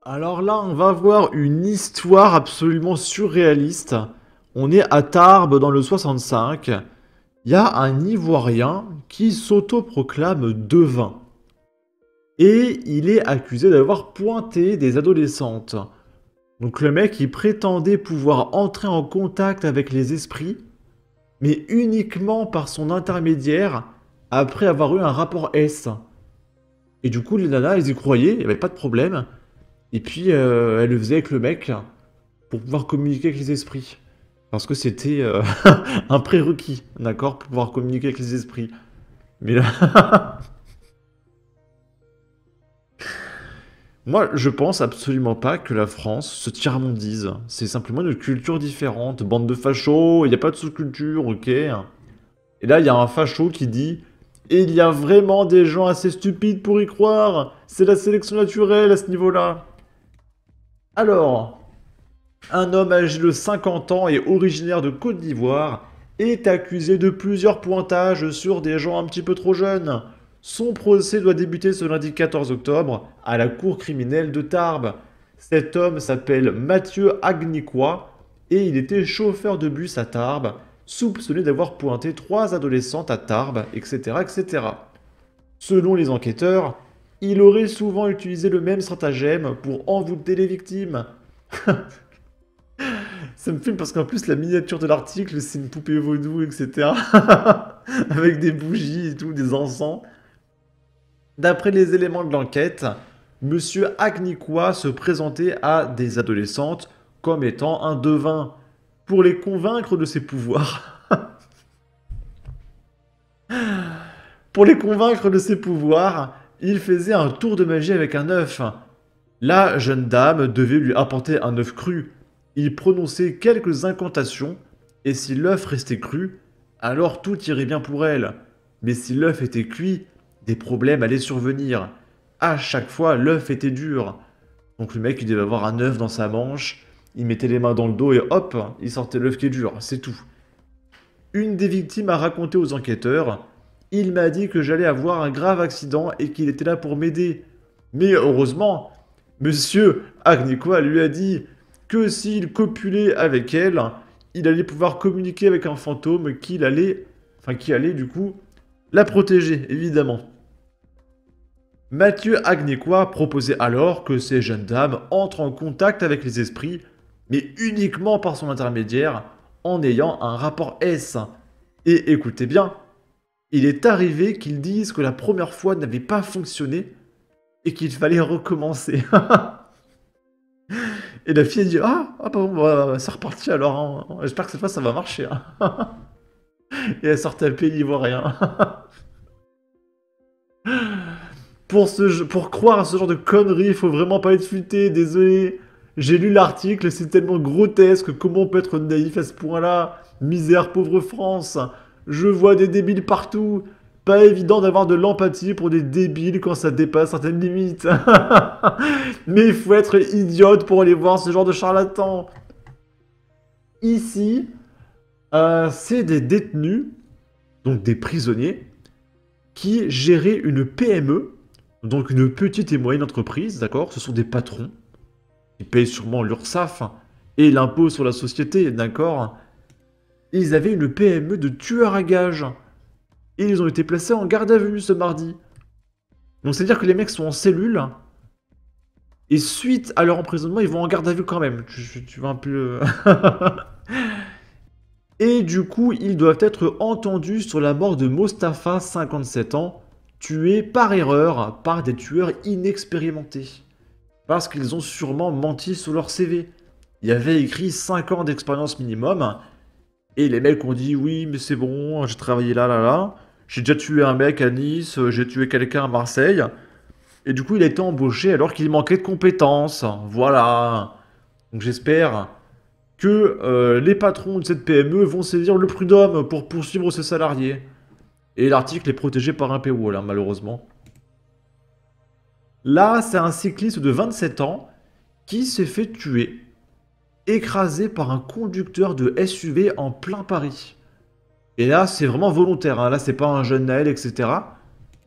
Alors là, on va voir une histoire absolument surréaliste. On est à Tarbes dans le 65. Il y a un Ivoirien qui s'autoproclame devin. Et il est accusé d'avoir pointé des adolescentes. Donc le mec, il prétendait pouvoir entrer en contact avec les esprits, mais uniquement par son intermédiaire, après avoir eu un rapport S. Et du coup, les nanas, elles y croyaient, il n'y avait pas de problème. Et puis, elle le faisait avec le mec pour pouvoir communiquer avec les esprits. Parce que c'était un prérequis, d'accord, pour pouvoir communiquer avec les esprits. Mais là, moi, je pense absolument pas que la France se tiers-mondise. C'est simplement une culture différente. Bande de fachos, il n'y a pas de sous-culture, ok. Et là, il y a un facho qui dit: il y a vraiment des gens assez stupides pour y croire. C'est la sélection naturelle à ce niveau-là. Alors, un homme âgé de 50 ans et originaire de Côte d'Ivoire est accusé de plusieurs pointages sur des gens un petit peu trop jeunes. Son procès doit débuter ce lundi 14 octobre à la cour criminelle de Tarbes. Cet homme s'appelle Mathieu Agnicois et il était chauffeur de bus à Tarbes, soupçonné d'avoir pointé 3 adolescentes à Tarbes, etc., etc. Selon les enquêteurs, il aurait souvent utilisé le même stratagème pour envoûter les victimes. Ça me filme parce qu'en plus, la miniature de l'article, c'est une poupée vaudou, etc. Avec des bougies et tout, des encens. D'après les éléments de l'enquête, Monsieur Agnicois se présentait à des adolescentes comme étant un devin pour les convaincre de ses pouvoirs. Pour les convaincre de ses pouvoirs, il faisait un tour de magie avec un œuf. La jeune dame devait lui apporter un œuf cru. Il prononçait quelques incantations, et si l'œuf restait cru, alors tout irait bien pour elle. Mais si l'œuf était cuit, des problèmes allaient survenir. À chaque fois, l'œuf était dur. Donc le mec, il devait avoir un œuf dans sa manche, il mettait les mains dans le dos et hop, il sortait l'œuf qui est dur, c'est tout. Une des victimes a raconté aux enquêteurs: il m'a dit que j'allais avoir un grave accident et qu'il était là pour m'aider. Mais heureusement, Monsieur Agnicois lui a dit que s'il copulait avec elle, il allait pouvoir communiquer avec un fantôme qui allait du coup la protéger, évidemment. Mathieu Agnicois proposait alors que ces jeunes dames entrent en contact avec les esprits, mais uniquement par son intermédiaire, en ayant un rapport S. Et écoutez bien, il est arrivé qu'ils disent que la première fois n'avait pas fonctionné et qu'il fallait recommencer. Et la fille a dit: ah bon, bah, c'est reparti alors, hein. J'espère que cette fois ça va marcher, hein. Et elle sort taper l'ivoirien. Pour croire à ce genre de conneries, il faut vraiment pas être futé, désolé. J'ai lu l'article, c'est tellement grotesque, comment on peut être naïf à ce point-là? Misère, pauvre France. Je vois des débiles partout. Pas évident d'avoir de l'empathie pour des débiles quand ça dépasse certaines limites. Mais il faut être idiote pour aller voir ce genre de charlatan. Ici, c'est des détenus, donc des prisonniers, qui géraient une PME, donc une petite et moyenne entreprise, d'accord? Ce sont des patrons qui payent sûrement l'URSSAF et l'impôt sur la société, d'accord? Ils avaient une PME de tueurs à gages. Et ils ont été placés en garde à vue ce mardi. Donc c'est-à-dire que les mecs sont en cellule. Et suite à leur emprisonnement, ils vont en garde à vue quand même. Tu vois un peu... Et du coup, ils doivent être entendus sur la mort de Mostafa, 57 ans, tué par erreur par des tueurs inexpérimentés. Parce qu'ils ont sûrement menti sur leur CV. Il y avait écrit 5 ans d'expérience minimum. Et les mecs ont dit: oui, mais c'est bon, j'ai travaillé là, là, là. J'ai déjà tué un mec à Nice, j'ai tué quelqu'un à Marseille. Et du coup, il a été embauché alors qu'il manquait de compétences. Voilà. Donc j'espère que les patrons de cette PME vont saisir le prud'homme pour poursuivre ses salariés. Et l'article est protégé par un paywall, hein, malheureusement. Là, c'est un cycliste de 27 ans qui s'est fait tuer, écrasé par un conducteur de SUV en plein Paris. Et là, c'est vraiment volontaire, hein. Là, c'est pas un jeune Naël, etc.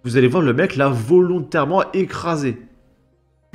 Vous allez voir le mec, là, volontairement écrasé.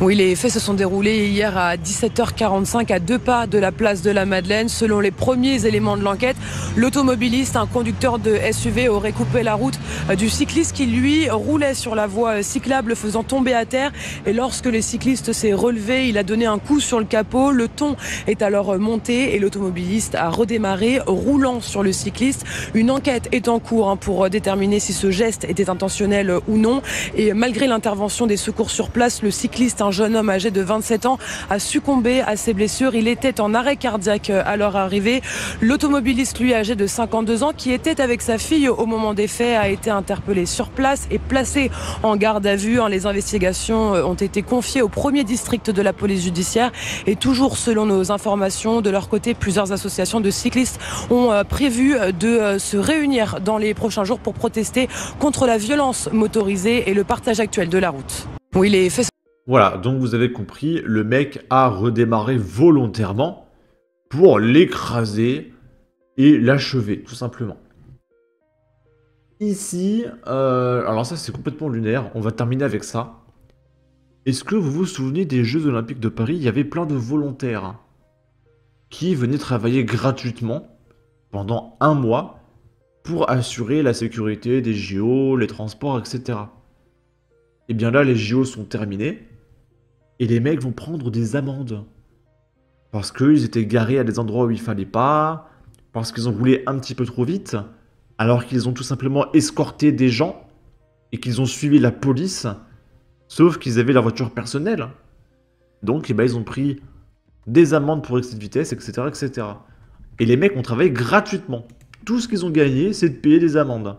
Oui, les faits se sont déroulés hier à 17h45 à 2 pas de la place de la Madeleine. Selon les premiers éléments de l'enquête, l'automobiliste, un conducteur de SUV, aurait coupé la route du cycliste qui, lui, roulait sur la voie cyclable, faisant tomber à terre. Et lorsque le cycliste s'est relevé, il a donné un coup sur le capot. Le ton est alors monté et l'automobiliste a redémarré, roulant sur le cycliste. Une enquête est en cours pour déterminer si ce geste était intentionnel ou non. Et malgré l'intervention des secours sur place, le cycliste, un jeune homme âgé de 27 ans, a succombé à ses blessures. Il était en arrêt cardiaque à leur arrivée. L'automobiliste, lui, âgé de 52 ans, qui était avec sa fille au moment des faits, a été interpellé sur place et placé en garde à vue. Les investigations ont été confiées au premier district de la police judiciaire. Et toujours selon nos informations, de leur côté, plusieurs associations de cyclistes ont prévu de se réunir dans les prochains jours pour protester contre la violence motorisée et le partage actuel de la route. Oui, les faits. Voilà, donc vous avez compris, le mec a redémarré volontairement pour l'écraser et l'achever, tout simplement. Ici, alors ça c'est complètement lunaire, on va terminer avec ça. Est-ce que vous vous souvenez des Jeux Olympiques de Paris? Il y avait plein de volontaires qui venaient travailler gratuitement pendant un mois pour assurer la sécurité des JO, les transports, etc. Et bien là, les JO sont terminés. Et les mecs vont prendre des amendes. Parce qu'ils étaient garés à des endroits où il fallait pas. Parce qu'ils ont roulé un petit peu trop vite. Alors qu'ils ont tout simplement escorté des gens. Et qu'ils ont suivi la police. Sauf qu'ils avaient leur voiture personnelle. Donc, eh ben, ils ont pris des amendes pour excès de vitesse, etc., etc. Et les mecs ont travaillé gratuitement. Tout ce qu'ils ont gagné, c'est de payer des amendes.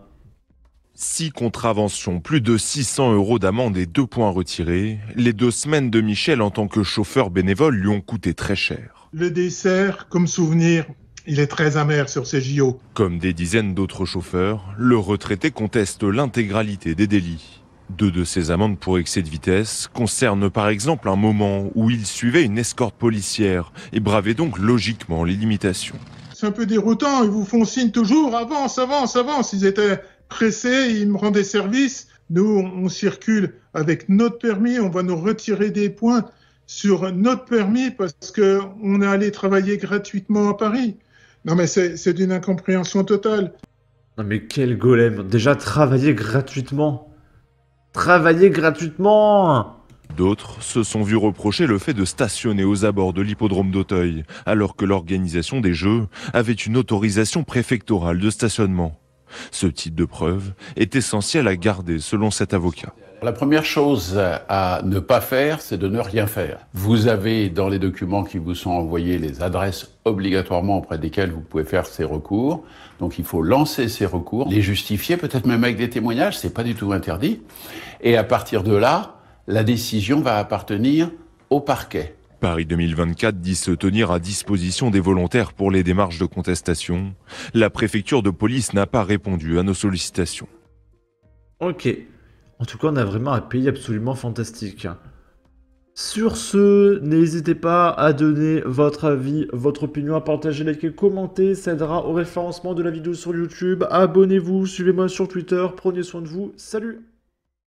6 contraventions, plus de 600 € d'amende et 2 points retirés. Les 2 semaines de Michel en tant que chauffeur bénévole lui ont coûté très cher. Le dessert, comme souvenir, il est très amer sur ces JO. Comme des dizaines d'autres chauffeurs, le retraité conteste l'intégralité des délits. 2 de ces amendes pour excès de vitesse concernent par exemple un moment où il suivait une escorte policière et bravait donc logiquement les limitations. C'est un peu déroutant, ils vous font signe toujours, avance, avance, avance. Ils étaient pressés, ils me rendaient service. Nous, on circule avec notre permis, on va nous retirer des points sur notre permis parce qu'on est allé travailler gratuitement à Paris. Non mais c'est d'une incompréhension totale. Non mais quel golem. Déjà, travailler gratuitement. Travailler gratuitement. D'autres se sont vus reprocher le fait de stationner aux abords de l'hippodrome d'Auteuil, alors que l'organisation des Jeux avait une autorisation préfectorale de stationnement. Ce type de preuve est essentiel à garder selon cet avocat. La première chose à ne pas faire, c'est de ne rien faire. Vous avez dans les documents qui vous sont envoyés les adresses obligatoirement auprès desquelles vous pouvez faire ces recours. Donc il faut lancer ces recours, les justifier, peut-être même avec des témoignages, c'est pas du tout interdit. Et à partir de là, la décision va appartenir au parquet. Paris 2024 dit se tenir à disposition des volontaires pour les démarches de contestation. La préfecture de police n'a pas répondu à nos sollicitations. Ok. En tout cas, on a vraiment un pays absolument fantastique. Sur ce, n'hésitez pas à donner votre avis, votre opinion, à partager, liker, commenter. Ça aidera au référencement de la vidéo sur YouTube. Abonnez-vous, suivez-moi sur Twitter. Prenez soin de vous. Salut!